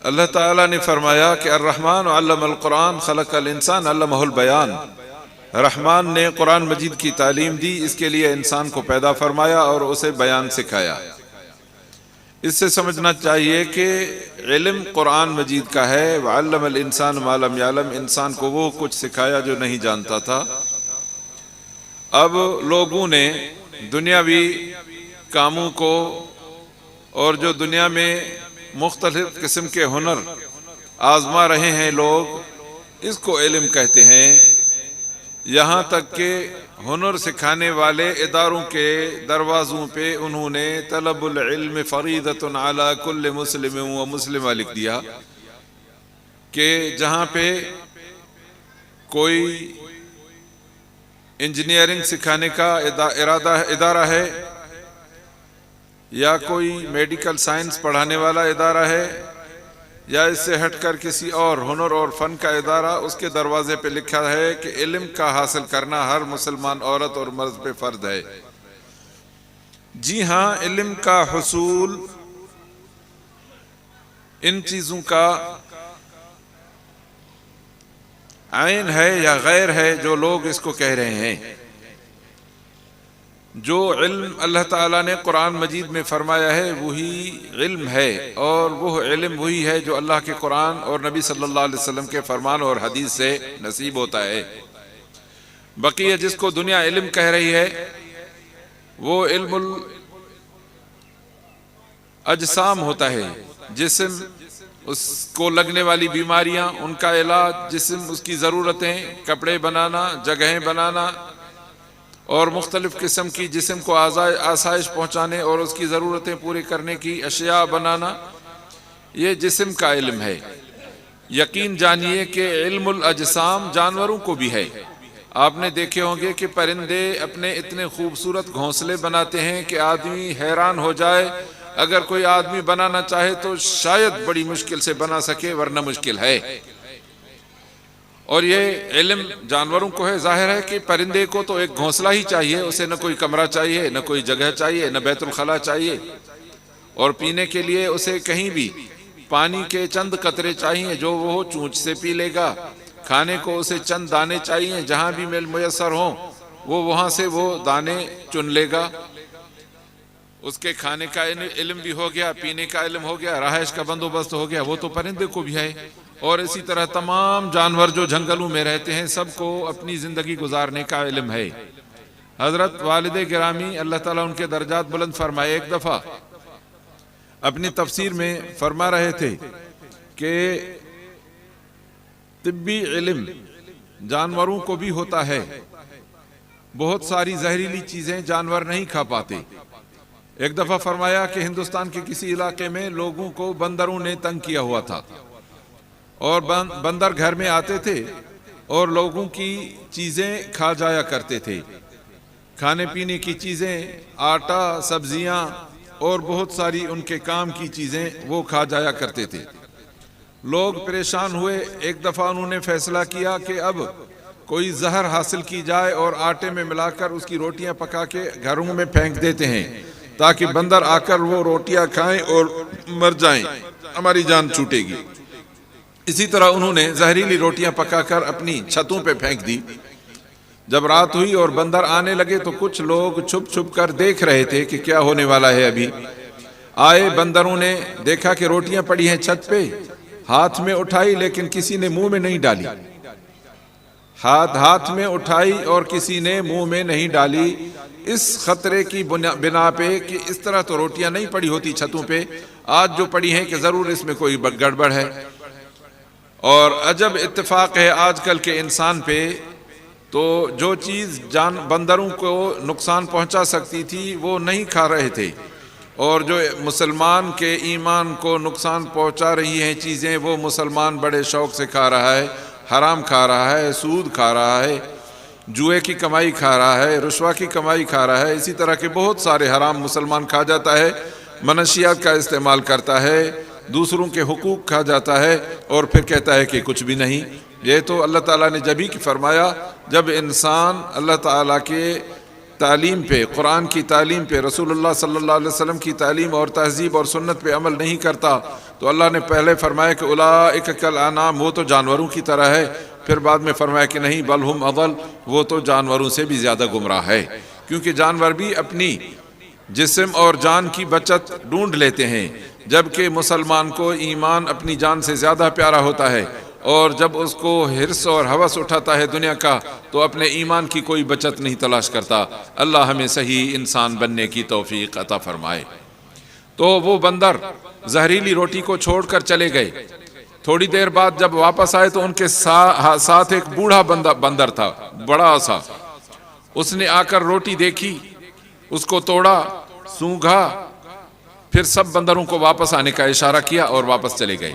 اللہ تعالیٰ نے فرمایا کہ الرحمن علم القرآن خلق الانسان علمہ البیان، رحمان نے قرآن مجید کی تعلیم دی، اس کے لیے انسان کو پیدا فرمایا اور اسے بیان سکھایا۔ اس سے سمجھنا چاہیے کہ علم قرآن مجید کا ہے۔ وعلم الانسان ما لم یعلم، انسان کو وہ کچھ سکھایا جو نہیں جانتا تھا۔ اب لوگوں نے دنیاوی کاموں کو اور جو دنیا میں مختلف قسم کے ہنر آزما رہے ہیں لوگ، اس کو علم کہتے ہیں۔ یہاں تک کہ ہنر سکھانے والے اداروں کے دروازوں پہ انہوں نے طلب العلم فریضۃ علی کل مسلم و مسلمہ لکھ دیا کہ جہاں پہ کوئی انجینئرنگ سکھانے کا ادارہ ہے یا کوئی میڈیکل سائنس پڑھانے والا ادارہ ہے یا اس سے ہٹ کر کسی اور ہنر اور فن کا ادارہ، اس کے دروازے پہ لکھا ہے کہ علم کا حاصل کرنا ہر مسلمان عورت اور مرد پہ فرض ہے۔ جی ہاں، علم کا حصول ان چیزوں کا عین ہے یا غیر ہے جو لوگ اس کو کہہ رہے ہیں۔ جو علم اللہ تعالیٰ نے قرآن مجید میں فرمایا ہے وہی علم ہے، اور وہ علم وہی ہے جو اللہ کے قرآن اور نبی صلی اللہ علیہ وسلم کے فرمان اور حدیث سے نصیب ہوتا ہے۔ بقیہ جس کو دنیا علم کہہ رہی ہے وہ علم الاجسام ہوتا ہے، جسم، اس کو لگنے والی بیماریاں، ان کا علاج، جسم، اس کی ضرورتیں، کپڑے بنانا، جگہیں بنانا اور مختلف قسم کی جسم کو آسائش پہنچانے اور اس کی ضرورتیں پوری کرنے کی اشیاء بنانا، یہ جسم کا علم ہے۔ یقین جانیے کہ علم الاجسام جانوروں کو بھی ہے۔ آپ نے دیکھے ہوں گے کہ پرندے اپنے اتنے خوبصورت گھونسلے بناتے ہیں کہ آدمی حیران ہو جائے۔ اگر کوئی آدمی بنانا چاہے تو شاید بڑی مشکل سے بنا سکے، ورنہ مشکل ہے۔ اور یہ علم جانوروں کو ہے۔ ظاہر ہے کہ پرندے کو تو ایک گھونسلہ ہی چاہیے، اسے نہ کوئی کمرہ چاہیے، نہ کوئی جگہ چاہیے، نہ بیت الخلا چاہیے، اور پینے کے لیے اسے کہیں بھی پانی کے چند قطرے چاہیے جو وہ چونچ سے پی لے گا۔ کھانے کو اسے چند دانے چاہیے، جہاں بھی مل میسر ہوں وہ وہاں سے وہ دانے چن لے گا۔ اس کے کھانے کا علم بھی ہو گیا، پینے کا علم ہو گیا، رہائش کا بندوبست ہو گیا، وہ تو پرندے کو بھی ہے۔ اور اسی طرح تمام جانور جو جنگلوں میں رہتے ہیں سب کو اپنی زندگی گزارنے کا علم ہے۔ حضرت والد گرامی اللہ تعالیٰ ان کے درجات بلند فرمائے، ایک دفعہ اپنی تفسیر میں فرما رہے تھے کہ طبی علم جانوروں کو بھی ہوتا ہے، بہت ساری زہریلی چیزیں جانور نہیں کھا پاتے۔ ایک دفعہ فرمایا کہ ہندوستان کے کسی علاقے میں لوگوں کو بندروں نے تنگ کیا ہوا تھا، اور بندر گھر میں آتے تھے اور لوگوں کی چیزیں کھا جایا کرتے تھے، کھانے پینے کی چیزیں، آٹا، سبزیاں اور بہت ساری ان کے کام کی چیزیں وہ کھا جایا کرتے تھے۔ لوگ پریشان ہوئے۔ ایک دفعہ انہوں نے فیصلہ کیا کہ اب کوئی زہر حاصل کی جائے اور آٹے میں ملا کر اس کی روٹیاں پکا کے گھروں میں پھینک دیتے ہیں تاکہ بندر آ کر وہ روٹیاں کھائیں اور مر جائیں، ہماری جان چھوٹے گی۔ اسی طرح انہوں نے زہریلی روٹیاں پکا کر اپنی چھتوں پہ پھینک دی۔ جب رات ہوئی اور بندر آنے لگے تو کچھ لوگ چھپ چھپ کر دیکھ رہے تھے کہ کیا ہونے والا ہے۔ ابھی آئے، بندروں نے دیکھا کہ روٹیاں پڑی ہیں چھت پہ، ہاتھ میں اٹھائی لیکن کسی نے منہ میں نہیں ڈالی، ہاتھ میں اٹھائی اور کسی نے منہ میں نہیں ڈالی، اس خطرے کی بنا پہ کہ اس طرح تو روٹیاں نہیں پڑی ہوتی چھتوں پہ، آج جو پڑی ہیں کہ ضرور اس میں کوئی گڑبڑ ہے۔ اور عجب اتفاق ہے آج کل کے انسان پہ، تو جو چیز بندروں کو نقصان پہنچا سکتی تھی وہ نہیں کھا رہے تھے، اور جو مسلمان کے ایمان کو نقصان پہنچا رہی ہیں چیزیں وہ مسلمان بڑے شوق سے کھا رہا ہے، حرام کھا رہا ہے، سود کھا رہا ہے، جوئے کی کمائی کھا رہا ہے، رشوہ کی کمائی کھا رہا ہے، اسی طرح کے بہت سارے حرام مسلمان کھا جاتا ہے، منشیات کا استعمال کرتا ہے، دوسروں کے حقوق کھا جاتا ہے، اور پھر کہتا ہے کہ کچھ بھی نہیں۔ یہ تو اللہ تعالیٰ نے جبھی کی فرمایا جب انسان اللہ تعالیٰ کے تعلیم پہ، قرآن کی تعلیم پہ، رسول اللہ صلی اللہ علیہ وسلم کی تعلیم اور تہذیب اور سنت پہ عمل نہیں کرتا تو اللہ نے پہلے فرمایا کہ اولئک کالانعام، وہ تو جانوروں کی طرح ہے، پھر بعد میں فرمایا کہ نہیں بل ہم اضل، وہ تو جانوروں سے بھی زیادہ گمراہ ہے، کیونکہ جانور بھی اپنی جسم اور جان کی بچت ڈھونڈ لیتے ہیں، جبکہ مسلمان کو ایمان اپنی جان سے زیادہ پیارا ہوتا ہے، اور جب اس کو حرص اور ہوس اٹھاتا ہے دنیا کا تو اپنے ایمان کی کوئی بچت نہیں تلاش کرتا۔ اللہ ہمیں صحیح انسان بننے کی توفیق عطا فرمائے۔ تو وہ بندر زہریلی روٹی کو چھوڑ کر چلے گئے، تھوڑی دیر بعد جب واپس آئے تو ان کے ساتھ ایک بوڑھا بندر تھا، بڑا سا۔ اس نے آ کر روٹی دیکھی، اس کو توڑا، سونگھا، پھر سب بندروں کو واپس آنے کا اشارہ کیا اور واپس چلے گئے۔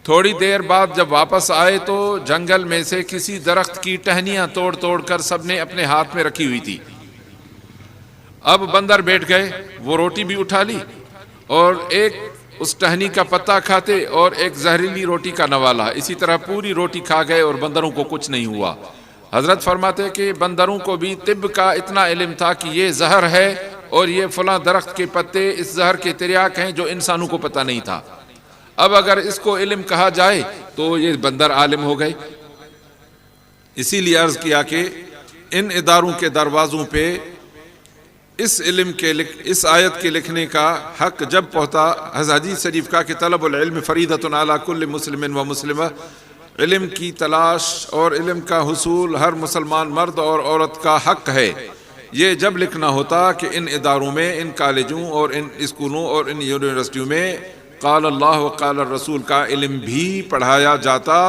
تھوڑی دیر بعد جب واپس آئے تو جنگل میں سے کسی درخت کی ٹہنیاں توڑ توڑ کر سب نے اپنے ہاتھ میں رکھی ہوئی تھی۔ اب بندر بیٹھ گئے، وہ روٹی بھی اٹھا لی اور ایک اس ٹہنی کا پتا کھاتے اور ایک زہریلی روٹی کا نوالا، اسی طرح پوری روٹی کھا گئے اور بندروں کو کچھ نہیں ہوا۔ حضرت فرماتے کہ بندروں کو بھی طب کا اتنا علم تھا کہ یہ زہر ہے اور یہ فلاں درخت کے پتے اس زہر کے تریاک ہیں، جو انسانوں کو پتہ نہیں تھا۔ اب اگر اس کو علم کہا جائے تو یہ بندر عالم ہو گئے۔ اسی لیے عرض کیا کہ ان اداروں کے دروازوں پہ اس آیت کے لکھنے کا حق جب پہنچا، حدیث شریف کا کہ طلب العلم فریضۃ علی کل مسلم و مسلمہ، علم کی تلاش اور علم کا حصول ہر مسلمان مرد اور عورت کا حق ہے۔ یہ جب لکھنا ہوتا کہ ان اداروں میں، ان کالجوں اور ان اسکولوں اور ان یونیورسٹیوں میں قال اللہ و قال الرسول کا علم بھی پڑھایا جاتا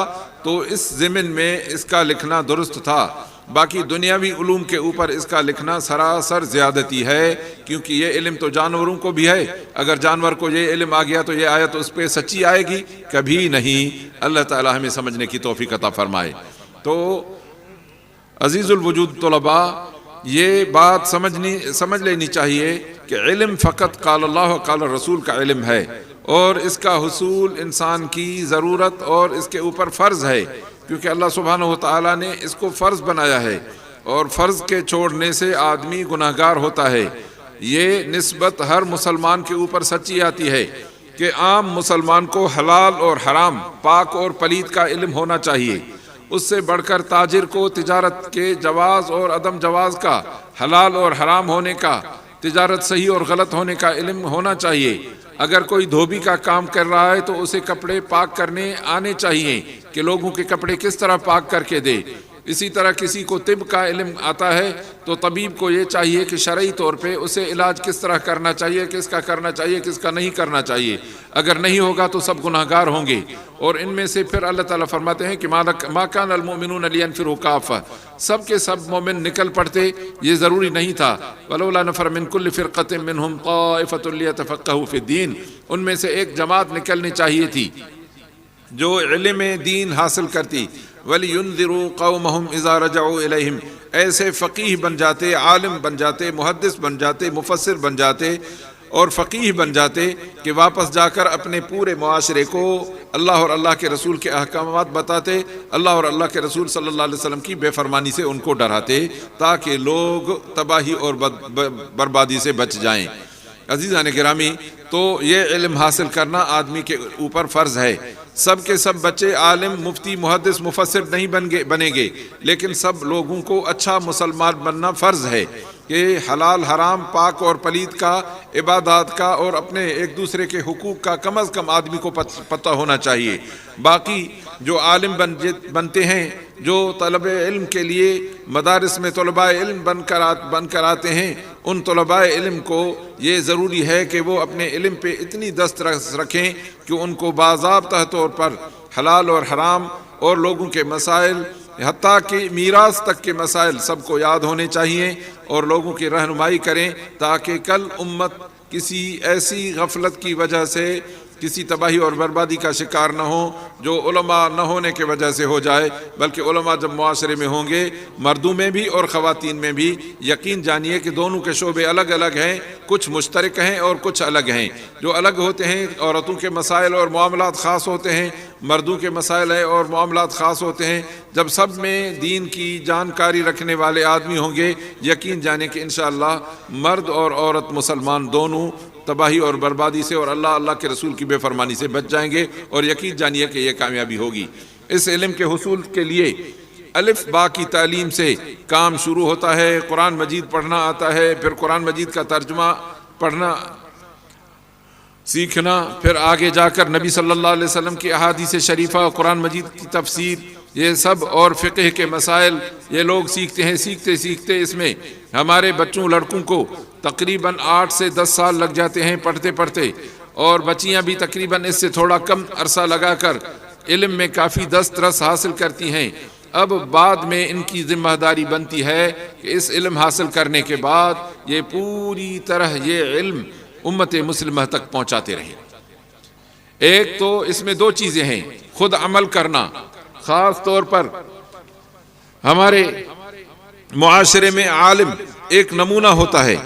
تو اس ضمن میں اس کا لکھنا درست تھا۔ باقی دنیاوی علوم کے اوپر اس کا لکھنا سراسر زیادتی ہے، کیونکہ یہ علم تو جانوروں کو بھی ہے۔ اگر جانور کو یہ علم آ گیا تو یہ آیت اس پہ سچی آئے گی؟ کبھی نہیں۔ اللہ تعالی ہمیں سمجھنے کی توفیق عطا فرمائے۔ تو عزیز الوجود طلباء، یہ بات سمجھ لینی چاہیے کہ علم فقط قال اللہ و قال الرسول کا علم ہے، اور اس کا حصول انسان کی ضرورت اور اس کے اوپر فرض ہے، کیونکہ اللہ سبحانہ و تعالیٰ نے اس کو فرض بنایا ہے، اور فرض کے چھوڑنے سے آدمی گناہگار ہوتا ہے۔ یہ نسبت ہر مسلمان کے اوپر سچی آتی ہے کہ عام مسلمان کو حلال اور حرام، پاک اور پلید کا علم ہونا چاہیے۔ اس سے بڑھ کر تاجر کو تجارت کے جواز اور عدم جواز کا، حلال اور حرام ہونے کا، تجارت صحیح اور غلط ہونے کا علم ہونا چاہیے۔ اگر کوئی دھوبی کا کام کر رہا ہے تو اسے کپڑے پاک کرنے آنے چاہیے کہ لوگوں کے کپڑے کس طرح پاک کر کے دے۔ اسی طرح کسی کو طب کا علم آتا ہے تو طبیب کو یہ چاہیے کہ شرعی طور پہ اسے علاج کس طرح کرنا چاہیے، کس کا کرنا چاہیے، کس کا نہیں کرنا چاہیے۔ اگر نہیں ہوگا تو سب گناہگار ہوں گے، اور ان میں سے پھر اللہ تعالیٰ فرماتے ہیں کہ ما کان المؤمنون لینفروا کافہ، سب کے سب مومن نکل پڑتے یہ ضروری نہیں تھا۔ ولولا نفر من کل فرقۃ منہم طائفۃ لیتفقہوا فی الدین، ان میں سے ایک جماعت نکلنی چاہیے تھی جو علم دین حاصل کرتی۔ وَلِيُنذِرُوا قَوْمَهُمْ إِذَا رَجَعُوا إِلَيْهِمْ، ایسے فقیہ بن جاتے، عالم بن جاتے، محدث بن جاتے، مفسر بن جاتے اور فقیہ بن جاتے کہ واپس جا کر اپنے پورے معاشرے کو اللہ اور اللہ کے رسول کے احکامات بتاتے، اللہ اور اللہ کے رسول صلی اللہ علیہ وسلم کی بے فرمانی سے ان کو ڈراتے، تاکہ لوگ تباہی اور بربادی سے بچ جائیں۔ عزیزان گرامی، تو یہ علم حاصل کرنا آدمی کے اوپر فرض ہے۔ سب کے سب بچے عالم، مفتی، محدث، مفسر نہیں بنیں گے، لیکن سب لوگوں کو اچھا مسلمان بننا فرض ہے کہ حلال حرام، پاک اور پلید کا، عبادات کا اور اپنے ایک دوسرے کے حقوق کا کم از کم آدمی کو پتہ ہونا چاہیے۔ باقی جو عالم بنتے ہیں، جو طلب علم کے لیے مدارس میں طلباء علم بن کر آتے ہیں، ان طلباء علم کو یہ ضروری ہے کہ وہ اپنے علم پہ اتنی دسترس رکھیں کہ ان کو باضابطہ طور پر حلال اور حرام اور لوگوں کے مسائل، حتیٰ کہ میراث تک کے مسائل سب کو یاد ہونے چاہیے، اور لوگوں کی رہنمائی کریں تاکہ کل امت کسی ایسی غفلت کی وجہ سے کسی تباہی اور بربادی کا شکار نہ ہو جو علماء نہ ہونے کی وجہ سے ہو جائے، بلکہ علماء جب معاشرے میں ہوں گے، مردوں میں بھی اور خواتین میں بھی، یقین جانیے کہ دونوں کے شعبے الگ الگ ہیں، کچھ مشترک ہیں اور کچھ الگ ہیں۔ جو الگ ہوتے ہیں، عورتوں کے مسائل اور معاملات خاص ہوتے ہیں، مردوں کے مسائل ہیں اور معاملات خاص ہوتے ہیں۔ جب سب میں دین کی جانکاری رکھنے والے آدمی ہوں گے، یقین جانے کہ انشاءاللہ مرد اور عورت مسلمان دونوں تباہی اور بربادی سے اور اللہ کے رسول کی بے فرمانی سے بچ جائیں گے، اور یقین جانیے کہ یہ کامیابی ہوگی۔ اس علم کے حصول کے لیے الف با کی تعلیم سے کام شروع ہوتا ہے۔ قرآن مجید پڑھنا آتا ہے، پھر قرآن مجید کا ترجمہ پڑھنا سیکھنا، پھر آگے جا کر نبی صلی اللہ علیہ وسلم کی احادیث شریفہ، قرآن مجید کی تفسیر، یہ سب اور فقہ کے مسائل یہ لوگ سیکھتے ہیں۔ سیکھتے سیکھتے اس میں ہمارے بچوں لڑکوں کو تقریباً 8 سے 10 سال لگ جاتے ہیں پڑھتے پڑھتے، اور بچیاں بھی تقریباً اس سے تھوڑا کم عرصہ لگا کر علم میں کافی دسترس حاصل کرتی ہیں۔ اب بعد میں ان کی ذمہ داری بنتی ہے کہ اس علم حاصل کرنے کے بعد یہ پوری طرح یہ علم امت مسلمہ تک پہنچاتے رہیں۔ ایک تو اس میں 2 چیزیں ہیں، خود عمل کرنا، خاص طور پر ہمارے معاشرے میں عالم ایک نمونہ ہوتا ہے،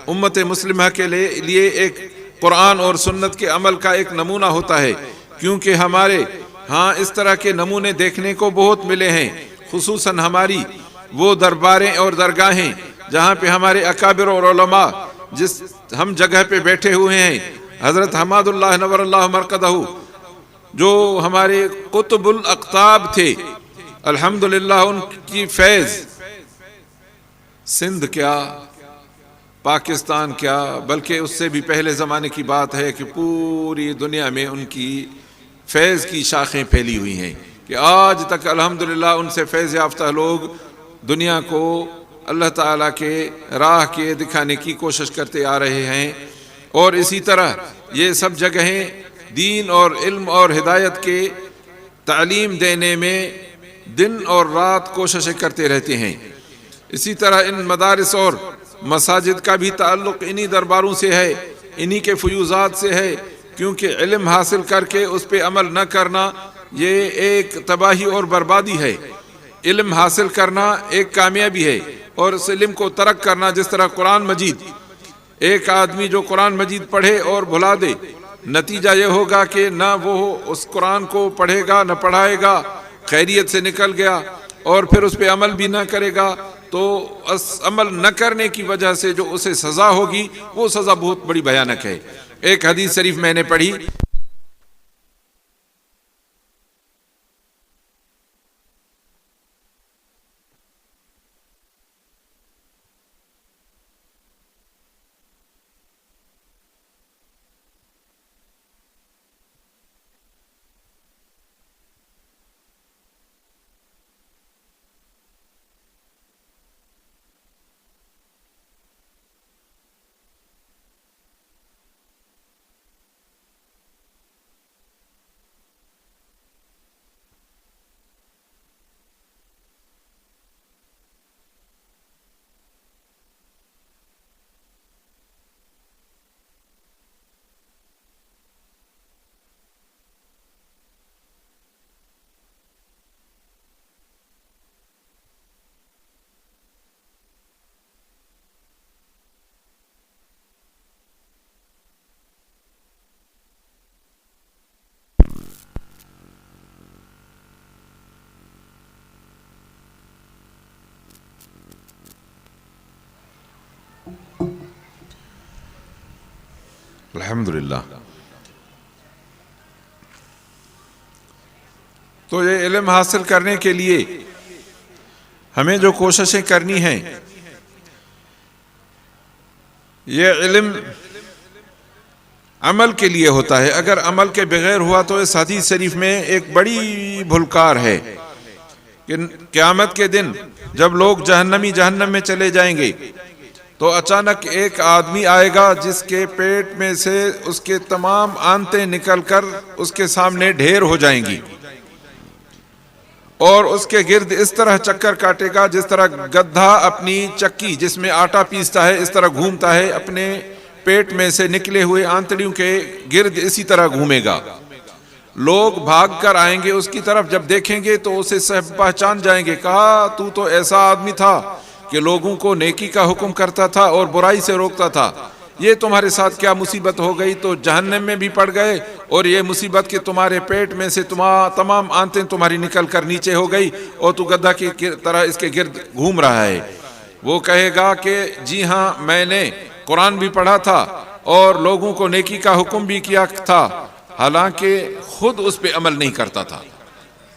امت مسلمہ کے لیے ایک قرآن اور سنت کے عمل کا ایک نمونہ ہوتا ہے، کیونکہ ہمارے ہاں اس طرح کے نمونے دیکھنے کو بہت ملے ہیں، خصوصاً ہماری وہ درباریں اور درگاہیں جہاں پہ ہمارے اکابر اور علماء جس ہم جگہ پہ بیٹھے ہوئے ہیں، حضرت حماد اللہ نور اللہ مرقدہ جو ہمارے قطب الاقطاب تھے، الحمدللہ ان کی فیض سندھ کیا پاکستان کیا بلکہ اس سے بھی پہلے زمانے کی بات ہے کہ پوری دنیا میں ان کی فیض کی شاخیں پھیلی ہوئی ہیں کہ آج تک الحمدللہ ان سے فیض یافتہ لوگ دنیا کو اللہ تعالیٰ کے راہ کے دکھانے کی کوشش کرتے آ رہے ہیں۔ اور اسی طرح یہ سب جگہیں دین اور علم اور ہدایت کے تعلیم دینے میں دن اور رات کوششیں کرتے رہتے ہیں۔ اسی طرح ان مدارس اور مساجد کا بھی تعلق انہی درباروں سے ہے، انہی کے فیوضات سے ہے، کیونکہ علم حاصل کر کے اس پہ عمل نہ کرنا یہ ایک تباہی اور بربادی ہے۔ علم حاصل کرنا ایک کامیابی ہے، اور اس علم کو ترک کرنا، جس طرح قرآن مجید، ایک آدمی جو قرآن مجید پڑھے اور بھلا دے، نتیجہ یہ ہوگا کہ نہ وہ اس قرآن کو پڑھے گا نہ پڑھائے گا، خیریت سے نکل گیا، اور پھر اس پہ عمل بھی نہ کرے گا، تو اس عمل نہ کرنے کی وجہ سے جو اسے سزا ہوگی وہ سزا بہت بڑی بھیانک ہے۔ ایک حدیث شریف میں نے پڑھی، الحمدللہ۔ تو یہ علم حاصل کرنے کے لیے ہمیں جو کوششیں کرنی ہیں، یہ علم عمل کے لیے ہوتا ہے۔ اگر عمل کے بغیر ہوا تو اس حدیث شریف میں ایک بڑی بھلکار ہے کہ قیامت کے دن جب لوگ جہنم میں چلے جائیں گے تو اچانک ایک آدمی آئے گا جس کے پیٹ میں سے اس کے تمام آنتیں نکل کر اس کے سامنے ڈھیر ہو جائیں گی، اور اس کے گرد اس طرح چکر کاٹے گا جس طرح گدھا اپنی چکی جس میں آٹا پیستا ہے اس طرح گھومتا ہے، اپنے پیٹ میں سے نکلے ہوئے آنتڑیوں کے گرد اسی طرح گھومے گا۔ لوگ بھاگ کر آئیں گے اس کی طرف، جب دیکھیں گے تو اسے سب پہچان جائیں گے، کہا تو ایسا آدمی تھا کہ لوگوں کو نیکی کا حکم کرتا تھا اور برائی سے روکتا تھا، یہ تمہارے ساتھ کیا مصیبت ہو گئی؟ تو جہنم میں بھی پڑ گئے، اور یہ مصیبت کہ تمہارے پیٹ میں سے تمام آنتیں تمہاری نکل کر نیچے ہو گئی، اور تو گدھا کی طرح اس کے گرد گھوم رہا ہے۔ وہ کہے گا کہ جی ہاں، میں نے قرآن بھی پڑھا تھا اور لوگوں کو نیکی کا حکم بھی کیا تھا، حالانکہ خود اس پہ عمل نہیں کرتا تھا۔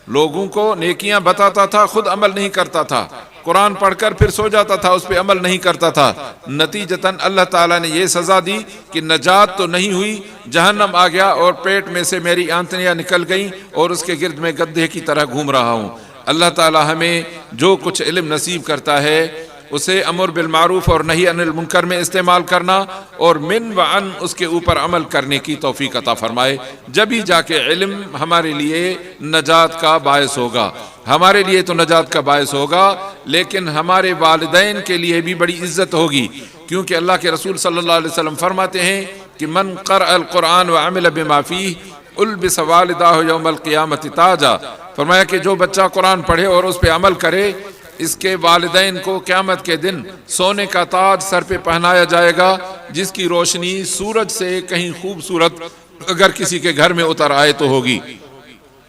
لوگوں کو نیکیاں بتاتا تھا، خود عمل نہیں کرتا تھا، قرآن پڑھ کر پھر سو جاتا تھا، اس پہ عمل نہیں کرتا تھا۔ نتیجتاً اللہ تعالیٰ نے یہ سزا دی کہ نجات تو نہیں ہوئی، جہنم آ گیا اور پیٹ میں سے میری آنتڑیاں نکل گئیں اور اس کے گرد میں گدھے کی طرح گھوم رہا ہوں۔ اللہ تعالیٰ ہمیں جو کچھ علم نصیب کرتا ہے اسے امر بالمعروف اور نہی عن المنکر میں استعمال کرنا اور من و عن اس کے اوپر عمل کرنے کی توفیق عطا فرمائے، جبھی جا کے علم ہمارے لیے نجات کا باعث ہوگا۔ ہمارے لیے تو نجات کا باعث ہوگا، لیکن ہمارے والدین کے لیے بھی بڑی عزت ہوگی، کیونکہ اللہ کے رسول صلی اللہ علیہ وسلم فرماتے ہیں کہ من قرأ القرآن وعمل بما فیہ البس والداہ یوم القیامت تاجا۔ فرمایا کہ جو بچہ قرآن پڑھے اور اس پہ عمل کرے، اس کے والدین کو قیامت کے دن سونے کا تاج سر پہ پہنایا جائے گا، جس کی روشنی سورج سے کہیں خوبصورت اگر کسی کے گھر میں اتر آئے تو ہوگی۔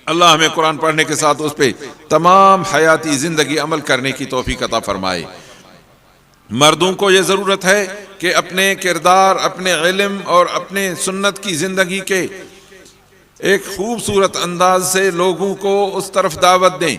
اللہ ہمیں قرآن پڑھنے کے ساتھ اس پہ تمام حیاتی زندگی عمل کرنے کی توفیق عطا فرمائے۔ مردوں کو یہ ضرورت ہے کہ اپنے کردار، اپنے علم اور اپنے سنت کی زندگی کے ایک خوبصورت انداز سے لوگوں کو اس طرف دعوت دیں،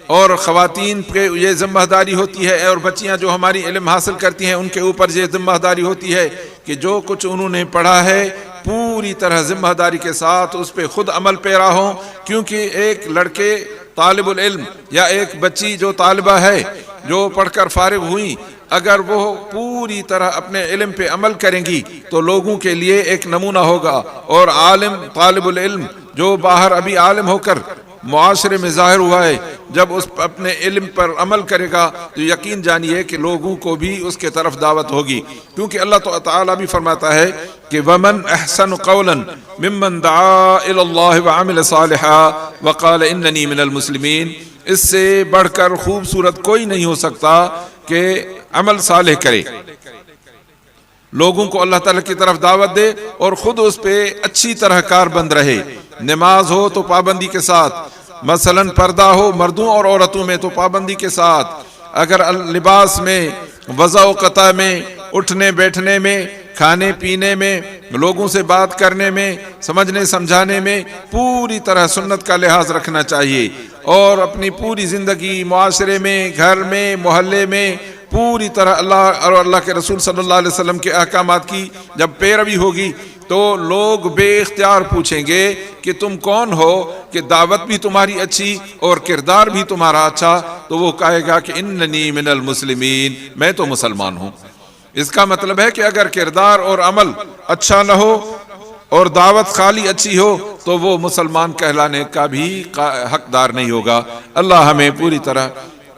اور خواتین پہ یہ ذمہ داری ہوتی ہے، اور بچیاں جو ہماری علم حاصل کرتی ہیں ان کے اوپر یہ ذمہ داری ہوتی ہے کہ جو کچھ انہوں نے پڑھا ہے پوری طرح ذمہ داری کے ساتھ اس پہ خود عمل پیرا ہوں، کیونکہ ایک لڑکے طالب العلم یا ایک بچی جو طالبہ ہے جو پڑھ کر فارغ ہوئی، اگر وہ پوری طرح اپنے علم پہ عمل کریں گی تو لوگوں کے لیے ایک نمونہ ہوگا، اور عالم طالب العلم جو باہر ابھی عالم ہو کر معاشرے میں ظاہر ہوا ہے، جب اس اپنے علم پر عمل کرے گا تو یقین جانیے کہ لوگوں کو بھی اس کے طرف دعوت ہوگی، کیونکہ اللہ تعالیٰ بھی فرماتا ہے کہ وَمَنْ أَحْسَنُ قَوْلًا مِمَّنْ دَعَا إِلَى اللَّهِ وَعَمِلَ صَالِحًا وَقَالَ إِنَّنِي مِنَ الْمُسْلِمِينَ۔ اس سے بڑھ کر خوبصورت کوئی نہیں ہو سکتا کہ عمل صالح کرے، لوگوں کو اللہ تعالیٰ کی طرف دعوت دے اور خود اس پہ اچھی طرح کاربند رہے۔ نماز ہو تو پابندی کے ساتھ، مثلا پردہ ہو مردوں اور عورتوں میں تو پابندی کے ساتھ، اگر لباس میں، وضع و قطع میں، اٹھنے بیٹھنے میں، کھانے پینے میں، لوگوں سے بات کرنے میں، سمجھنے سمجھانے میں پوری طرح سنت کا لحاظ رکھنا چاہیے، اور اپنی پوری زندگی معاشرے میں، گھر میں، محلے میں پوری طرح اللہ اور اللہ کے رسول صلی اللہ علیہ وسلم کے احکامات کی جب پیروی ہوگی تو لوگ بے اختیار پوچھیں گے کہ تم کون ہو، کہ دعوت بھی تمہاری اچھی اور کردار بھی تمہارا اچھا، تو وہ کہے گا کہ اننی من المسلمین، میں تو مسلمان ہوں۔ اس کا مطلب ہے کہ اگر کردار اور عمل اچھا نہ ہو اور دعوت خالی اچھی ہو تو وہ مسلمان کہلانے کا بھی حقدار نہیں ہوگا۔ اللہ ہمیں پوری طرح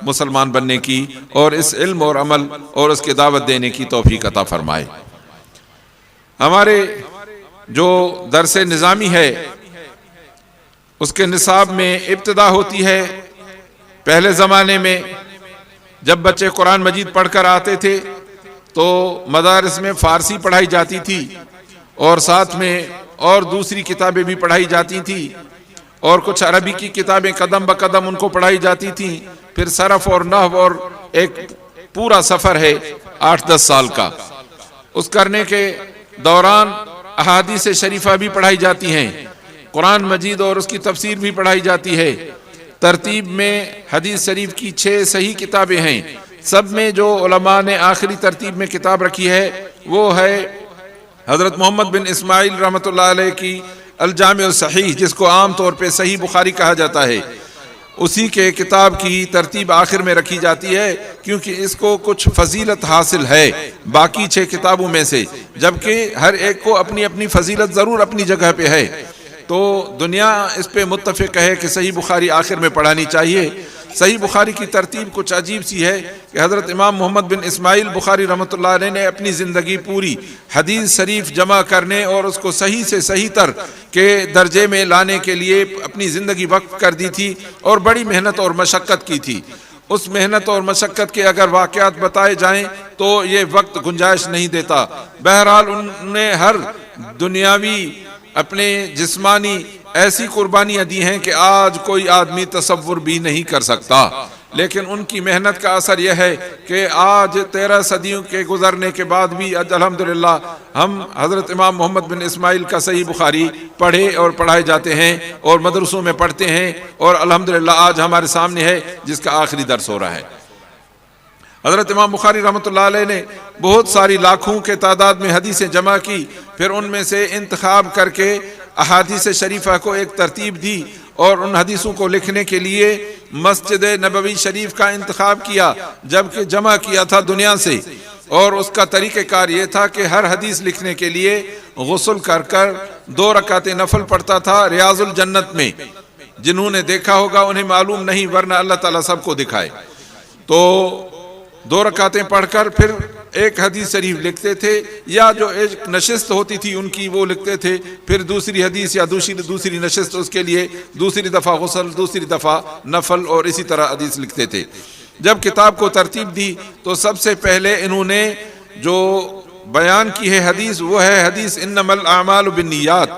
مسلمان بننے کی اور اس علم اور عمل اور اس کے دعوت دینے کی توفیق عطا فرمائے۔ ہمارے جو درس نظامی ہے اس کے نصاب میں ابتدا ہوتی ہے، پہلے زمانے میں جب بچے قرآن مجید پڑھ کر آتے تھے تو مدارس میں فارسی پڑھائی جاتی تھی اور ساتھ میں اور دوسری کتابیں بھی پڑھائی جاتی تھیں، اور کچھ عربی کی کتابیں قدم بقدم ان کو پڑھائی جاتی تھیں، پھر صرف اور نحو اور ایک پورا سفر ہے 8-10 سال کا، اس کرنے کے دوران احادیث شریفہ بھی پڑھائی جاتی ہیں، قرآن مجید اور اس کی تفسیر بھی پڑھائی جاتی ہے۔ ترتیب میں حدیث شریف کی 6 صحیح کتابیں ہیں، سب میں جو علماء نے آخری ترتیب میں کتاب رکھی ہے وہ ہے حضرت محمد بن اسماعیل رحمۃ اللہ علیہ کی الجامع الصحیح، جس کو عام طور پہ صحیح بخاری کہا جاتا ہے، اسی کے کتاب کی ترتیب آخر میں رکھی جاتی ہے کیونکہ اس کو کچھ فضیلت حاصل ہے باقی 6 کتابوں میں سے، جبکہ ہر ایک کو اپنی اپنی فضیلت ضرور اپنی جگہ پہ ہے، تو دنیا اس پہ متفق ہے کہ صحیح بخاری آخر میں پڑھانی چاہیے۔ صحیح بخاری کی ترتیب کچھ عجیب سی ہے کہ حضرت امام محمد بن اسماعیل بخاری رحمۃ اللہ علیہ نے اپنی زندگی پوری حدیث شریف جمع کرنے اور اس کو صحیح سے صحیح تر کے درجے میں لانے کے لیے اپنی زندگی وقف کر دی تھی اور بڑی محنت اور مشقت کی تھی۔ اس محنت اور مشقت کے اگر واقعات بتائے جائیں تو یہ وقت گنجائش نہیں دیتا۔ بہرحال انہوں نے ہر دنیاوی اپنے جسمانی ایسی قربانیاں دی ہیں کہ آج کوئی آدمی تصور بھی نہیں کر سکتا، لیکن ان کی محنت کا اثر یہ ہے کہ آج 13 صدیوں کے گزرنے کے بعد بھی الحمدللہ ہم حضرت امام محمد بن اسماعیل کا صحیح بخاری پڑھے اور پڑھائے جاتے ہیں اور مدرسوں میں پڑھتے ہیں، اور الحمدللہ آج ہمارے سامنے ہے جس کا آخری درس ہو رہا ہے۔ حضرت امام بخاری رحمۃ اللہ علیہ نے بہت ساری لاکھوں کے تعداد میں حدیثیں جمع کی، پھر ان میں سے انتخاب کر کے احادیث شریفہ کو ایک ترتیب دی، اور ان حدیثوں کو لکھنے کے لیے مسجد نبوی شریف کا انتخاب کیا، جبکہ جمع کیا تھا دنیا سے، اور اس کا طریقہ کار یہ تھا کہ ہر حدیث لکھنے کے لیے غسل کر کر 2 رکعت نفل پڑھتا تھا ریاض الجنت میں۔ جنہوں نے دیکھا ہوگا انہیں معلوم نہیں، ورنہ اللہ تعالیٰ سب کو دکھائے۔ تو 2 رکعتیں پڑھ کر پھر ایک حدیث شریف لکھتے تھے، یا جو ایک نشست ہوتی تھی ان کی وہ لکھتے تھے، پھر دوسری حدیث یا دوسری نشست اس کے لیے دوسری دفعہ غسل، دوسری دفعہ نفل، اور اسی طرح حدیث لکھتے تھے۔ جب کتاب کو ترتیب دی تو سب سے پہلے انہوں نے جو بیان کی ہے حدیث، وہ ہے حدیث انما الاعمال بالنیات۔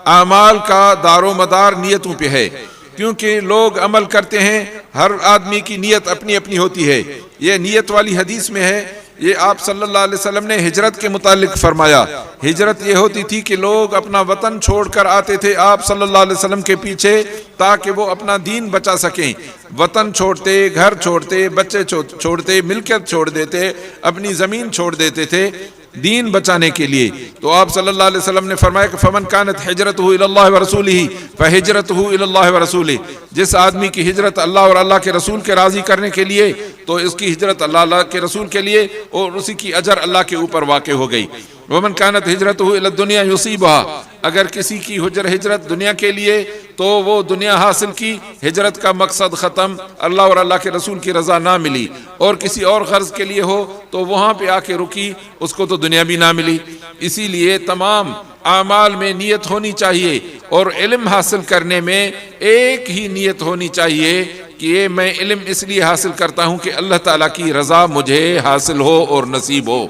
اعمال کا دار و مدار نیتوں پہ ہے، کیونکہ لوگ عمل کرتے ہیں، ہر آدمی کی نیت اپنی اپنی ہوتی ہے۔ یہ نیت والی حدیث میں ہے، یہ آپ صلی اللہ علیہ وسلم نے ہجرت کے متعلق فرمایا۔ ہجرت یہ ہوتی تھی کہ لوگ اپنا وطن چھوڑ کر آتے تھے آپ صلی اللہ علیہ وسلم کے پیچھے، تاکہ وہ اپنا دین بچا سکیں۔ وطن چھوڑتے، گھر چھوڑتے، بچے چھوڑتے، ملکیت چھوڑ دیتے، اپنی زمین چھوڑ دیتے تھے دین بچانے کے لیے۔ تو آپ صلی اللہ علیہ وسلم نے فرمایا کہ فمن کانت ہجرتہ الی اللہ ورسولہ فہجرتہ الی اللہ ورسولہ، جس آدمی کی ہجرت اللہ اور اللہ کے رسول کے راضی کرنے کے لیے تو اس کی ہجرت اللہ کے رسول کے لیے، اور اسی کی اجر اللہ کے اوپر واقع ہو گئی۔ ومن کانت ہجرتہ الی الدنیا یصیبها، اگر کسی کی ہجرت دنیا کے لیے تو وہ دنیا حاصل کی، ہجرت کا مقصد ختم، اللہ اور اللہ کے رسول کی رضا نہ ملی، اور کسی اور غرض کے لیے ہو تو وہاں پہ آ کے رکی، اس کو تو دنیا بھی نہ ملی۔ اسی لیے تمام اعمال میں نیت ہونی چاہیے، اور علم حاصل کرنے میں ایک ہی نیت ہونی چاہیے کہ یہ میں علم اس لیے حاصل کرتا ہوں کہ اللہ تعالیٰ کی رضا مجھے حاصل ہو اور نصیب ہو،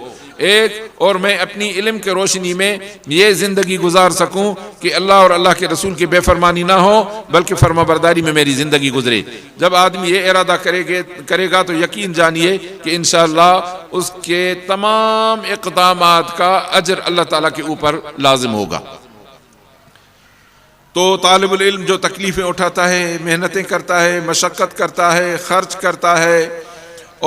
ایک، اور میں اپنی علم کے روشنی میں یہ زندگی گزار سکوں کہ اللہ اور اللہ کے رسول کی بے فرمانی نہ ہو بلکہ فرما برداری میں میری زندگی گزرے۔ جب آدمی یہ ارادہ کرے گا تو یقین جانیے کہ انشاءاللہ اس کے تمام اقدامات کا اجر اللہ تعالیٰ کے اوپر لازم ہوگا۔ تو طالب العلم جو تکلیفیں اٹھاتا ہے، محنتیں کرتا ہے، مشقت کرتا ہے، خرچ کرتا ہے،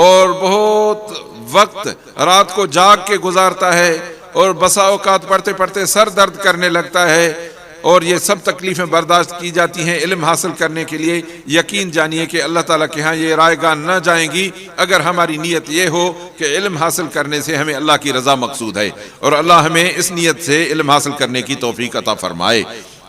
اور بہت وقت رات کو جاگ کے گزارتا ہے، اور بسا اوقات پڑھتے پڑھتے سر درد کرنے لگتا ہے، اور یہ سب تکلیفیں برداشت کی جاتی ہیں علم حاصل کرنے کے لیے، یقین جانیے کہ اللہ تعالیٰ کے ہاں یہ رائے گاہ نہ جائیں گی اگر ہماری نیت یہ ہو کہ علم حاصل کرنے سے ہمیں اللہ کی رضا مقصود ہے، اور اللہ ہمیں اس نیت سے علم حاصل کرنے کی توفیق عطا فرمائے۔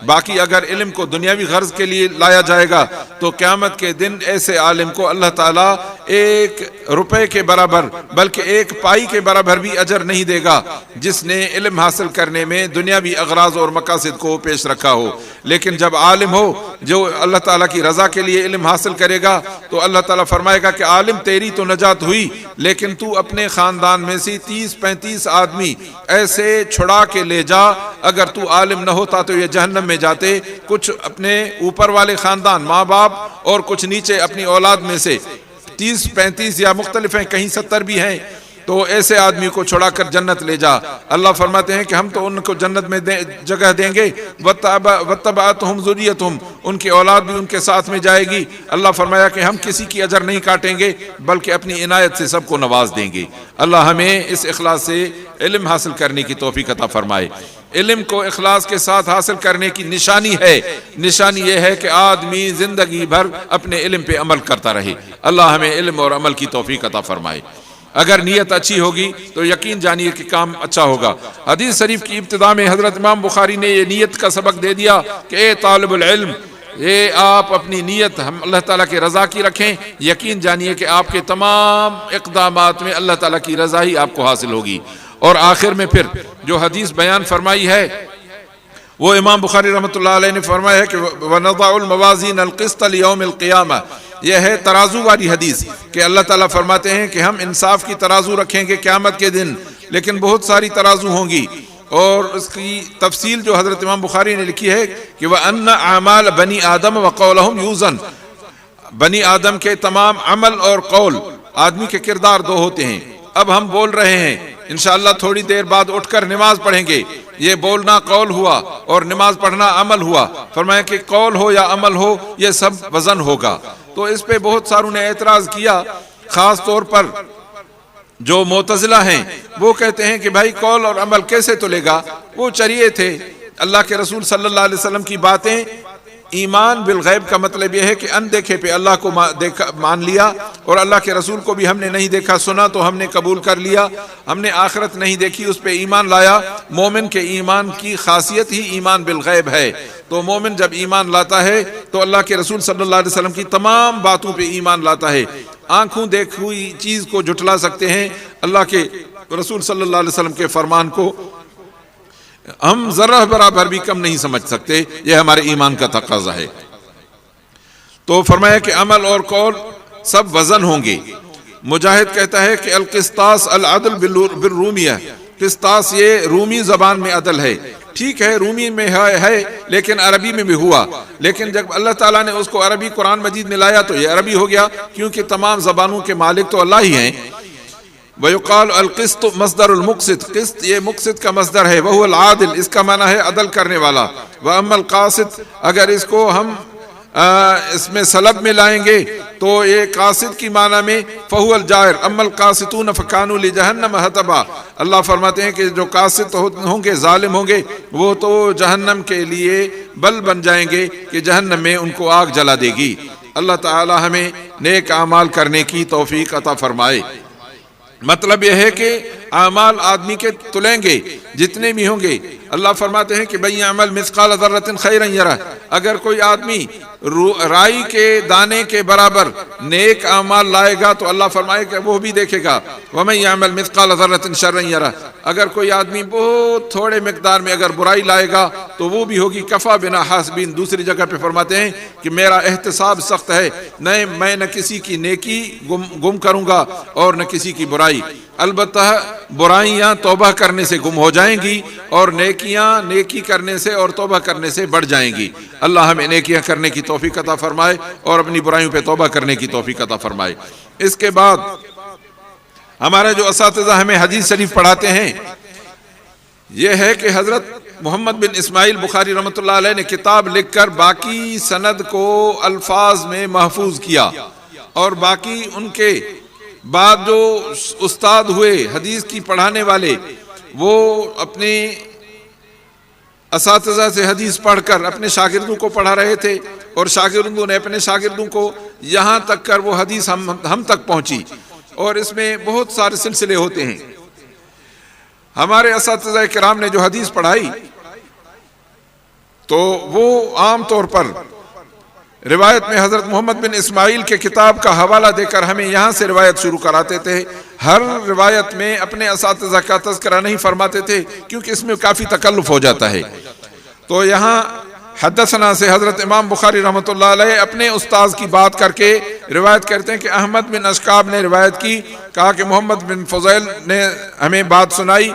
باقی اگر علم کو دنیاوی غرض کے لیے لایا جائے گا تو قیامت کے دن ایسے عالم کو اللہ تعالیٰ 1 روپے کے برابر بلکہ 1 پائی کے برابر بھی اجر نہیں دے گا، جس نے علم حاصل کرنے میں دنیاوی اغراض اور مقاصد کو پیش رکھا ہو۔ لیکن جب عالم ہو جو اللہ تعالیٰ کی رضا کے لیے علم حاصل کرے گا تو اللہ تعالیٰ فرمائے گا کہ عالم تیری تو نجات ہوئی، لیکن تو اپنے خاندان میں سے 30-35 آدمی ایسے چھڑا کے لے جا، اگر تو عالم نہ ہوتا تو یہ جہنم میں جاتے، کچھ اپنے اوپر والے خاندان ماں باپ اور کچھ نیچے اپنی اولاد میں سے 30-35 یا مختلف ہیں، کہیں 70 بھی ہیں، تو ایسے آدمی کو چھڑا کر جنت لے جا۔ اللہ فرماتے ہیں کہ ہم تو ان کو جنت میں جگہ دیں گے، وَاتَّبَعَتْهُمْ ذُرِّيَّتُهُمْ، ان کی اولاد بھی ان کے ساتھ میں جائے گی۔ اللہ فرمایا کہ ہم کسی کی اجر نہیں کاٹیں گے بلکہ اپنی عنایت سے سب کو نواز دیں گے۔ اللہ ہمیں اس اخلاص سے علم حاصل کرنے کی توفیق عطا فرمائے۔ علم کو اخلاص کے ساتھ حاصل کرنے کی نشانی ہے، نشانی یہ ہے کہ آدمی زندگی بھر اپنے علم پہ عمل کرتا رہے۔ اللہ ہمیں علم اور عمل کی توفیق عطا فرمائے۔ اگر نیت اچھی ہوگی تو یقین جانیے کہ کام اچھا ہوگا۔ حدیث شریف کی ابتدا میں حضرت امام بخاری نے یہ نیت کا سبق دے دیا کہ اے طالب العلم، یہ آپ اپنی نیت ہم اللہ تعالیٰ کی رضا کی رکھیں، یقین جانیے کہ آپ کے تمام اقدامات میں اللہ تعالیٰ کی رضا ہی آپ کو حاصل ہوگی۔ اور آخر میں پھر جو حدیث بیان فرمائی ہے وہ امام بخاری رحمۃ اللہ علیہ نے فرمایا ہے کہ وَنَضَعُ الْمَوَازِينَ الْقِسْطَ لِيَوْمِ الْقِيَامَةِ، یہ ہے ترازو والی حدیث کہ اللہ تعالیٰ فرماتے ہیں کہ ہم انصاف کی ترازو رکھیں گے قیامت کے دن، لیکن بہت ساری ترازو ہوں گی، اور اس کی تفصیل جو حضرت امام بخاری نے لکھی ہے کہ وَأَنَّ أَعْمَالَ بَنِي آدَمَ وَقَوْلَهُمْ يُوزَنُ، بنی آدم کے تمام عمل اور قول، آدمی کے کردار دو ہوتے ہیں. اب ہم بول رہے ہیں، انشاءاللہ تھوڑی دیر بعد اٹھ کر نماز پڑھیں گے. یہ بولنا قول ہوا اور نماز پڑھنا عمل ہوا. فرمایا کہ قول ہو یا عمل ہو یہ سب وزن ہوگا. تو اس پہ بہت ساروں نے اعتراض کیا، خاص طور پر جو معتزلہ ہیں وہ کہتے ہیں کہ بھائی قول اور عمل کیسے تلے گا؟ وہ چریے تھے. اللہ کے رسول صلی اللہ علیہ وسلم کی باتیں، ایمان بالغیب کا مطلب یہ ہے کہ اندیکھے پہ اللہ کو مان لیا، اور اللہ کے رسول کو بھی ہم نے نہیں دیکھا سنا تو ہم نے قبول کر لیا. ہم نے آخرت نہیں دیکھی اس پہ ایمان لایا. مومن کے ایمان کی خاصیت ہی ایمان بالغیب ہے. تو مومن جب ایمان لاتا ہے تو اللہ کے رسول صلی اللہ علیہ وسلم کی تمام باتوں پہ ایمان لاتا ہے. آنکھوں دیکھی ہوئی چیز کو جھٹلا سکتے ہیں، اللہ کے رسول صلی اللہ علیہ وسلم کے فرمان کو ہم ذرہ برابر بھی کم نہیں سمجھ سکتے. یہ ہمارے ایمان کا تقاضا ہے. تو فرمایا کہ عمل اور قول سب وزن ہوں گے. مجاہد کہتا ہے کہ القسطاس العدل بالرومیہ، قسطاس یہ رومی زبان میں عدل ہے. ٹھیک ہے رومی میں ہے لیکن عربی میں بھی ہوا، لیکن جب اللہ تعالیٰ نے اس کو عربی قرآن مجید میں لایا تو یہ عربی ہو گیا، کیونکہ تمام زبانوں کے مالک تو اللہ ہی ہیں. وَيُقَالُ الْقِسْطُ مصدر المقسط، قسط یہ مقسط کا مصدر ہے. وَهُوَ الْعَادِلِ، اس کا معنی ہے عدل کرنے والا. وَأَمَّا الْقَاسِط، اگر اس کو ہم اس میں سلب میں لائیں گے تو یہ قاسط کی معنی میں فَهُوَ الْجَائِرُ أَمَّا الْقَاسِطُونَ فَكَانُوا لِجَهَنَّمَ حَطَبًا. اللہ فرماتے ہیں کہ جو قاسط ہوں گے، ظالم ہوں گے، وہ تو جہنم کے لیے بل بن جائیں گے کہ جہنم میں ان کو آگ جلا دے گی. اللہ تعالی ہمیں نیک اعمال کرنے کی توفیق عطا فرمائے. مطلب یہ ہے کہ اعمال آدمی کے تلیں گے جتنے بھی ہوں گے. اللہ فرماتے ہیں کہ بھئی عمل مثقال ذرۃ خیرا یرہ، اگر کوئی آدمی رائی کے دانے کے برابر نیک اعمال لائے گا تو اللہ فرمائے کہ وہ بھی دیکھے گا. ومن یعمل مثقال ذرۃ شرا یرہ، اگر کوئی آدمی بہت تھوڑے مقدار میں اگر برائی لائے گا تو وہ بھی ہوگی. کفا بنا حاسبین، دوسری جگہ پہ فرماتے ہیں کہ میرا احتساب سخت ہے، میں نہ کسی کی نیکی گم کروں گا اور نہ کسی کی برائی. البتہ برائیاں توبہ کرنے سے گم ہو جائیں گی اور نیکیاں نیکی کرنے سے اور توبہ کرنے سے بڑھ جائیں گی. اللہ ہمیں نیکیاں کرنے کی توفیق عطا فرمائے اور اپنی برائیوں پہ توبہ کرنے کی توفیق عطا فرمائے. اس کے بعد ہمارے جو اساتذہ ہمیں حدیث شریف پڑھاتے ہیں یہ ہے کہ حضرت محمد بن اسماعیل بخاری رحمۃ اللہ علیہ نے کتاب لکھ کر باقی سند کو الفاظ میں محفوظ کیا، اور باقی ان کے بعد جو استاد ہوئے حدیث کی پڑھانے والے وہ اپنے اساتذہ سے حدیث پڑھ کر اپنے شاگردوں کو پڑھا رہے تھے، اور شاگردوں نے اپنے شاگردوں کو، یہاں تک کر وہ حدیث ہم تک پہنچی. اور اس میں بہت سارے سلسلے ہوتے ہیں. ہمارے اساتذہ کرام نے جو حدیث پڑھائی تو وہ عام طور پر روایت میں حضرت محمد بن اسماعیل کے کتاب کا حوالہ دے کر ہمیں یہاں سے روایت شروع کراتے تھے. ہر روایت میں اپنے اساتذہ کا تذکرہ نہیں فرماتے تھے کیونکہ اس میں کافی تکلف ہو جاتا ہے. تو یہاں حدثنا سے حضرت امام بخاری رحمۃ اللہ علیہ اپنے استاذ کی بات کر کے روایت کرتے ہیں کہ احمد بن اشکاب نے روایت کی، کہا کہ محمد بن فضیل نے ہمیں بات سنائی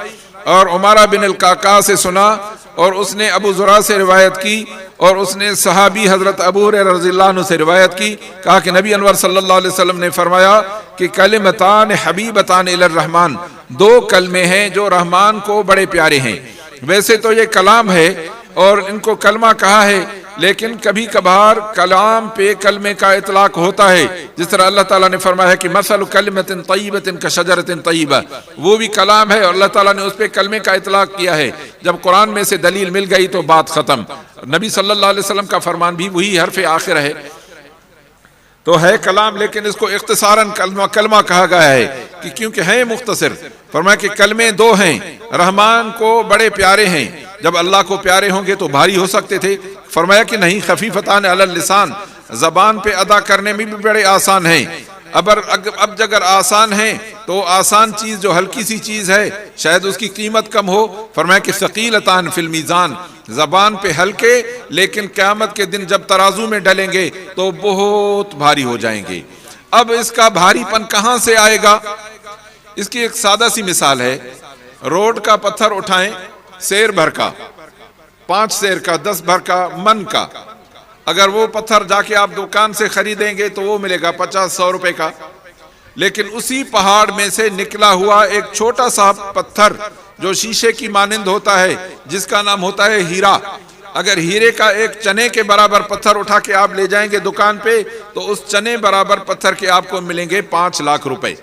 اور عمارہ بن القعقاع سے سنا، اور اس نے ابو زرع سے روایت کی، اور اس نے صحابی حضرت ابو ہریرہ رضی اللہ عنہ سے روایت کی. کہا کہ نبی انور صلی اللہ علیہ وسلم نے فرمایا کہ کلمتان حبیبتان الی الرحمن، دو کلمے ہیں جو رحمان کو بڑے پیارے ہیں. ویسے تو یہ کلام ہے اور ان کو کلمہ کہا ہے، لیکن کبھی کبھار کلام پہ کلمے کا اطلاق ہوتا ہے، جس طرح اللہ تعالیٰ نے فرمایا کہ مثل کلمۃ طیبۃ کشجرۃ طیبہ، وہ بھی کلام ہے اور اللہ تعالیٰ نے اس پہ کلمے کا اطلاق کیا ہے. جب قرآن میں سے دلیل مل گئی تو بات ختم. نبی صلی اللہ علیہ وسلم کا فرمان بھی وہی حرف آخر ہے، تو ہے کلام، لیکن اس کو اختصاراً کلمہ کہا گیا ہے کہ کیونکہ ہے مختصر. فرمایا کہ کلمے دو ہیں، رحمان کو بڑے پیارے ہیں. جب اللہ کو پیارے ہوں گے تو بھاری ہو سکتے تھے؟ فرمایا کہ نہیں، خفیفتان علی اللسان، زبان پہ ادا کرنے میں بھی بڑے آسان ہیں. اب اگر آسان ہیں تو آسان چیز جو ہلکی سی چیز ہے شاید اس کی قیمت کم ہو. فرمایا کہ ثقیلتان فی المیزان، زبان پہ ہلکے لیکن قیامت کے دن جب ترازو میں ڈلیں گے تو بہت بھاری ہو جائیں گے. اب اس کا بھاری پن کہاں سے آئے گا؟ اس کی ایک سادہ سی مثال ہے. روڈ کا پتھر اٹھائیں، سیر بھر کا، 5 سیر کا، 10 بھر کا، من کا. اگر وہ پتھر جا کے آپ دکان سے خریدیں گے تو وہ ملے گا 50-100 روپے کا، لیکن اسی پہاڑ میں سے نکلا ہوا ایک چھوٹا سا پتھر جو شیشے کی مانند ہوتا ہے جس کا نام ہوتا ہے ہیرا، اگر ہیرے کا ایک چنے کے برابر پتھر اٹھا کے آپ لے جائیں گے دکان پہ تو اس چنے برابر پتھر کے آپ کو ملیں گے 5 لاکھ روپے۔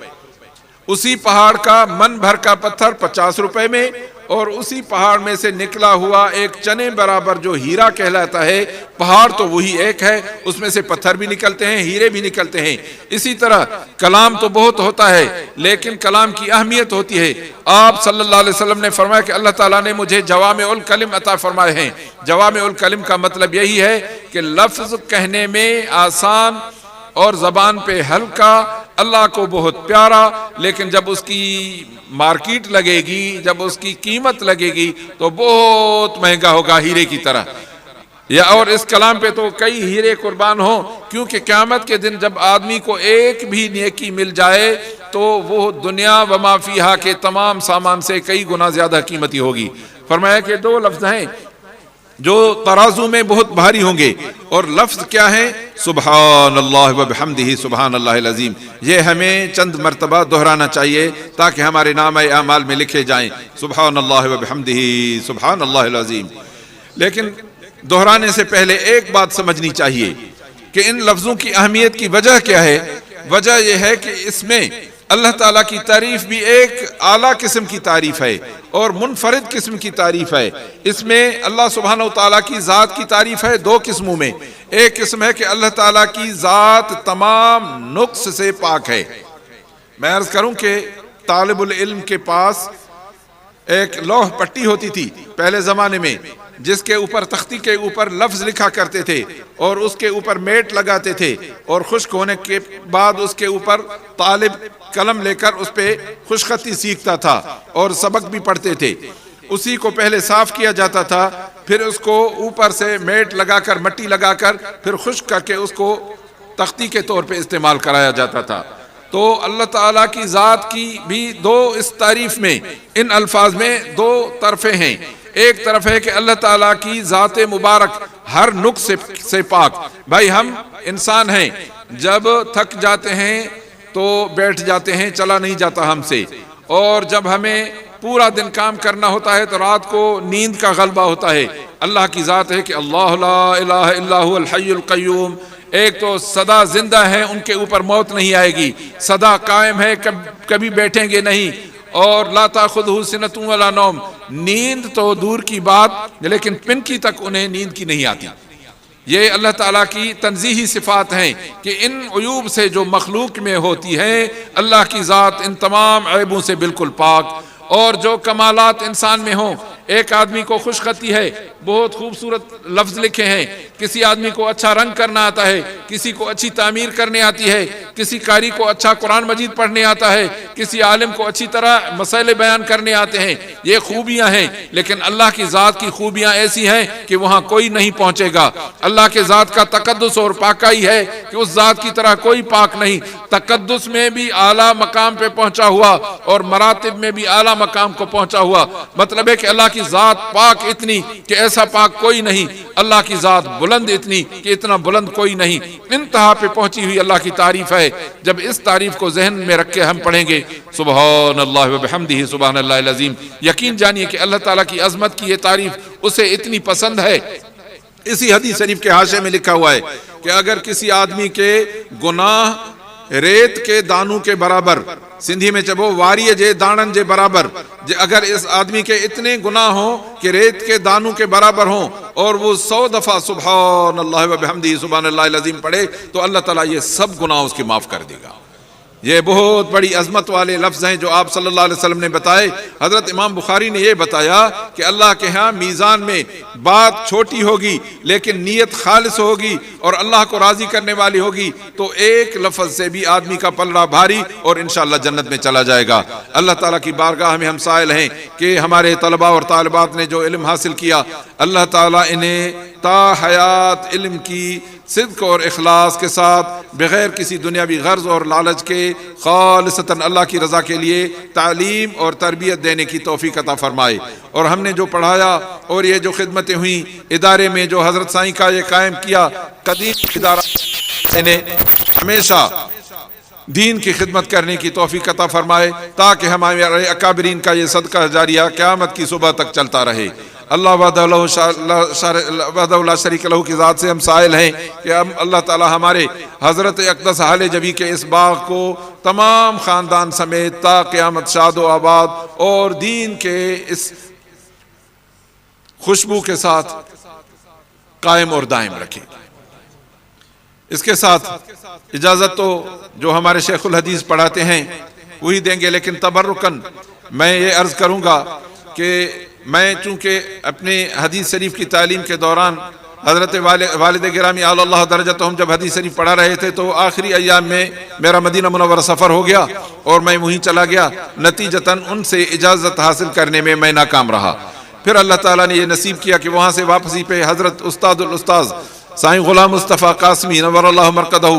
اسی پہاڑ کا من بھر کا پتھر 50 روپے میں، اور اسی پہاڑ میں سے نکلا ہوا ایک چنے برابر جو ہیرا کہلاتا ہے، پہاڑ تو وہی ایک ہے، اس میں سے پتھر بھی نکلتے ہیں، ہیرے بھی نکلتے ہیں۔ اسی طرح کلام تو بہت ہوتا ہے لیکن کلام کی اہمیت ہوتی ہے۔ آپ صلی اللہ علیہ وسلم نے فرمایا کہ اللہ تعالیٰ نے مجھے جوامع الکلم عطا فرمائے ہیں۔ جوامع الکلم کا مطلب یہی ہے کہ لفظ کہنے میں آسان اور زبان پہ ہلکا، اللہ کو بہت پیارا، لیکن جب اس کی مارکیٹ لگے گی، جب اس کی قیمت لگے گی تو بہت مہنگا ہوگا، ہیرے کی طرح۔ یا اور اس کلام پہ تو کئی ہیرے قربان ہوں، کیونکہ قیامت کے دن جب آدمی کو ایک بھی نیکی مل جائے تو وہ دنیا و ما فیہا کے تمام سامان سے کئی گنا زیادہ قیمتی ہوگی۔ فرمایا کہ 2 لفظ ہیں جو ترازو میں بہت بھاری ہوں گے، اور لفظ کیا ہیں؟ سبحان اللہ و بحمدہ سبحان اللہ العظیم۔ یہ ہمیں چند مرتبہ دہرانا چاہیے تاکہ ہمارے نامہ اعمال میں لکھے جائیں، سبحان اللہ و بحمدہ سبحان اللہ العظیم۔ لیکن دہرانے سے پہلے ایک بات سمجھنی چاہیے کہ ان لفظوں کی اہمیت کی وجہ کیا ہے۔ وجہ یہ ہے کہ اس میں اللہ تعالیٰ کی تعریف بھی ایک اعلیٰ قسم کی تعریف ہے اور منفرد قسم کی تعریف ہے۔ اس میں اللہ سبحانہ و تعالیٰ کی ذات کی تعریف ہے 2 قسموں میں۔ ایک قسم ہے کہ اللہ تعالیٰ کی ذات تمام نقص سے پاک ہے۔ میں عرض کروں کہ طالب العلم کے پاس ایک لوح پٹی ہوتی تھی پہلے زمانے میں، جس کے اوپر تختی کے اوپر لفظ لکھا کرتے تھے اور اس کے اوپر میٹ لگاتے تھے، اور خشک ہونے کے بعد اس کے اوپر طالب قلم لے کر اس پہ خوش خطی سیکھتا تھا اور سبق بھی پڑھتے تھے۔ اسی کو پہلے صاف کیا جاتا تھا، پھر اس کو اوپر سے میٹ لگا کر مٹی لگا کر پھر خشک کر کے اس کو تختی کے طور پہ استعمال کرایا جاتا تھا۔ تو اللہ تعالیٰ کی ذات کی بھی 2 اس تعریف میں، ان الفاظ میں 2 طرفیں ہیں۔ ایک طرف ہے کہ اللہ تعالیٰ کی ذات مبارک ہر نقص سے پاک۔ بھائی ہم انسان ہیں، جب تھک جاتے ہیں تو بیٹھ جاتے ہیں، چلا نہیں جاتا ہم سے، اور جب ہمیں پورا دن کام کرنا ہوتا ہے تو رات کو نیند کا غلبہ ہوتا ہے۔ اللہ کی ذات ہے کہ اللہ لا الہ الا هو الحی القیوم، ایک تو سدا زندہ ہے، ان کے اوپر موت نہیں آئے گی، سدا قائم ہے، کبھی بیٹھیں گے نہیں، اور لا تاخذہ سنۃ ولا نوم، نیند تو دور کی بات لیکن پنکی تک انہیں نیند کی نہیں آتی۔ یہ اللہ تعالیٰ کی تنزیہی صفات ہیں کہ ان عیوب سے جو مخلوق میں ہوتی ہیں، اللہ کی ذات ان تمام عیبوں سے بالکل پاک۔ اور جو کمالات انسان میں ہوں، ایک آدمی کو خوش خطی ہے، بہت خوبصورت لفظ لکھے ہیں، کسی آدمی کو اچھا رنگ کرنا آتا ہے، کسی کو اچھی تعمیر کرنے آتی ہے، کسی قاری کو اچھا قرآن مجید پڑھنے آتا ہے، کسی عالم کو اچھی طرح مسائل بیان کرنے آتے ہیں، یہ خوبیاں ہیں۔ لیکن اللہ کی ذات کی خوبیاں ایسی ہیں کہ وہاں کوئی نہیں پہنچے گا۔ اللہ کے ذات کا تقدس اور پاکائی ہے کہ اس ذات کی طرح کوئی پاک نہیں، تقدس میں بھی اعلیٰ مقام پہ پہنچا ہوا اور مراتب میں بھی اعلیٰ مقام کو پہنچا ہوا۔ مطلب ہے کہ اللہ کی ذات پاک اتنی کہ ایسا پاک کوئی نہیں، اللہ کی ذات بلند اتنی کہ اتنا بلند کوئی نہیں، انتہا پہ پہنچی ہوئی اللہ کی تعریف ہے۔ جب اس تعریف کو ذہن میں رکھ کے ہم پڑھیں گے سبحان اللہ و بحمدہ سبحان اللہ العظیم، یقین جانیے کہ اللہ تعالیٰ کی عظمت کی یہ تعریف اسے اتنی پسند ہے۔ اسی حدیث شریف کے حاشے میں لکھا ہوا ہے کہ اگر کسی آدمی کے گناہ ریت کے دانوں کے برابر، سندھی میں چبو واریہ جے دانن جے برابر، اگر اس آدمی کے اتنے گناہ ہوں کہ ریت کے دانوں کے برابر ہوں اور وہ 100 دفعہ سبحان اللہ و بحمدہ سبحان اللہ العظیم پڑھے تو اللہ تعالیٰ یہ سب گناہ اس کے معاف کر دے گا۔ یہ بہت بڑی عظمت والے لفظ ہیں جو آپ صلی اللہ علیہ وسلم نے بتائے۔ حضرت امام بخاری نے یہ بتایا کہ اللہ کے ہاں میزان میں بات چھوٹی ہوگی لیکن نیت خالص ہوگی اور اللہ کو راضی کرنے والی ہوگی تو ایک لفظ سے بھی آدمی کا پلڑا بھاری اور انشاءاللہ جنت میں چلا جائے گا۔ اللہ تعالیٰ کی بارگاہ میں ہم سائل ہیں کہ ہمارے طلباء اور طالبات نے جو علم حاصل کیا، اللہ تعالیٰ انہیں تا حیات علم کی صدق اور اخلاص کے ساتھ بغیر کسی دنیاوی غرض اور لالچ کے خالصتاً اللہ کی رضا کے لیے تعلیم اور تربیت دینے کی توفیق عطا فرمائے۔ اور ہم نے جو پڑھایا اور یہ جو خدمتیں ہوئیں ادارے میں جو حضرت سائیں کا یہ قائم کیا قدیم ادارہ نے ہمیشہ دین کی خدمت کرنے کی توفیق عطا فرمائے تاکہ ہمارے اکابرین کا یہ صدقہ جاریہ قیامت کی صبح تک چلتا رہے۔ اللہ وحدہ لا شریک لہ کی ذات سے ہم سائل ہیں کہ اللہ تعالی ہمارے حضرت اقدس حال جبی کے اس باغ کو تمام خاندان سمیت تا قیامت شاد و آباد اور دین کے اس خوشبو کے ساتھ قائم اور دائم رکھے۔ اس کے ساتھ اجازت تو جو ہمارے شیخ الحدیث پڑھاتے ہیں وہی دیں گے، لیکن تبرکن میں یہ عرض کروں گا کہ میں چونکہ اپنے حدیث شریف کی تعلیم کے دوران حضرت والد گرامی اعلی اللہ درجتہم جب حدیث شریف پڑھا رہے تھے تو آخری ایام میں میرا مدینہ منورہ سفر ہو گیا اور میں وہیں چلا گیا، نتیجتاً ان سے اجازت حاصل کرنے میں میں ناکام رہا۔ پھر اللہ تعالیٰ نے یہ نصیب کیا کہ وہاں سے واپسی پہ حضرت استاد الاستاذ سائیں غلام مصطفیٰ قاسمی نور اللہ مرقدہ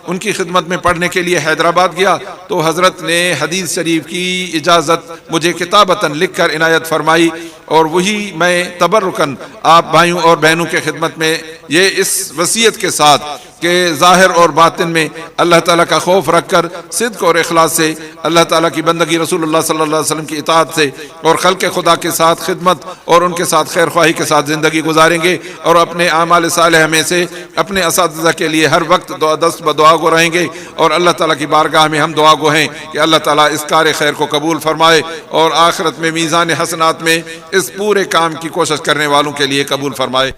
ان کی خدمت میں پڑھنے کے لیے حیدرآباد گیا تو حضرت نے حدیث شریف کی اجازت مجھے کتابتاً لکھ کر عنایت فرمائی، اور وہی میں تبرکاً آپ بھائیوں اور بہنوں کے خدمت میں یہ اس وصیت کے ساتھ کہ ظاہر اور باطن میں اللہ تعالیٰ کا خوف رکھ کر صدق اور اخلاص سے اللہ تعالیٰ کی بندگی رسول اللہ صلی اللہ علیہ وسلم کی اطاعت سے اور خلق خدا کے ساتھ خدمت اور ان کے ساتھ خیر خواہی کے ساتھ زندگی گزاریں گے، اور اپنے اعمال صالحہ میں سے اپنے اساتذہ کے لیے ہر وقت دست بدعا گو رہیں گے، اور اللہ تعالیٰ کی بارگاہ میں ہم دعا گو ہیں کہ اللہ تعالیٰ اس کار خیر کو قبول فرمائے اور آخرت میں میزان حسنات میں اس پورے کام کی کوشش کرنے والوں کے لیے قبول فرمائے۔